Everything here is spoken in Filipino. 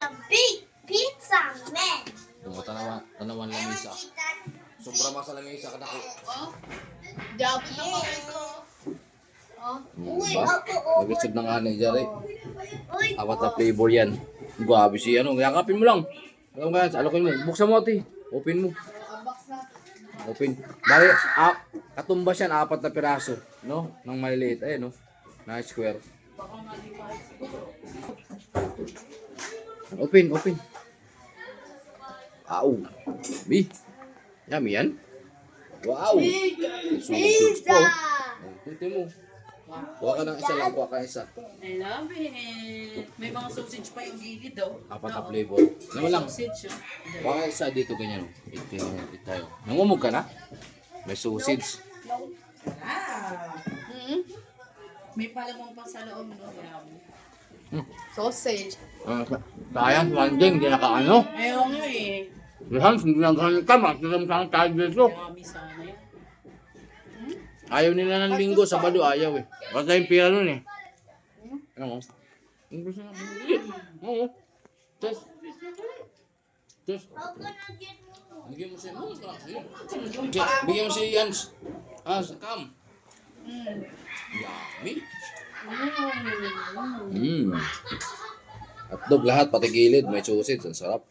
A big pizza, man. Tanawan lamisa. Sobra masa lamisa kada ko. Oh. Diabo na mga ito. Oh. Uy, Ba? ako. Nag-isod na nga ni Jari. Uy, Apat na flavor yan. Grabe si ano, yakapin mo lang. Alam ka yan, alokin mo. Buksan mo ati. Open mo. Unbox na. Open. Bali, katumbas yan, apat na piraso. No? Nang maliliit. Ayan, no? Na square. Baka nga di pa siguro. Open, open. Wow. B. Yummy yan. Wow. Susunod po. Ito mo. Kuha ka ng isa lang, kuha ka ng isa. I love it. May mga sausage pa yung gilid daw. Apat na flavor. Naman lang. Sausage oh. Kuha ka isa dito ganyan. Ito tayo. Nangumog ka na? May sausage. Ah. May palamang pa sa loob no. Hmm. Sausage. Sayang, landing, hindi nakaano. Ayaw nga eh. Lahat, hindi nakaano ka, masilang tayo dito. Yummy sana yan. Ayaw nila ng linggo, Sabado ayaw eh. Wala tayong pira nun eh. Ano mo? Ang gusto na bumili. Oo. Test. Test. Bigyan mo siya. Bigyan mo si Jans. Sakam. Yummy. Hotdog lahat, pati gilid. May sausage. Ang sarap.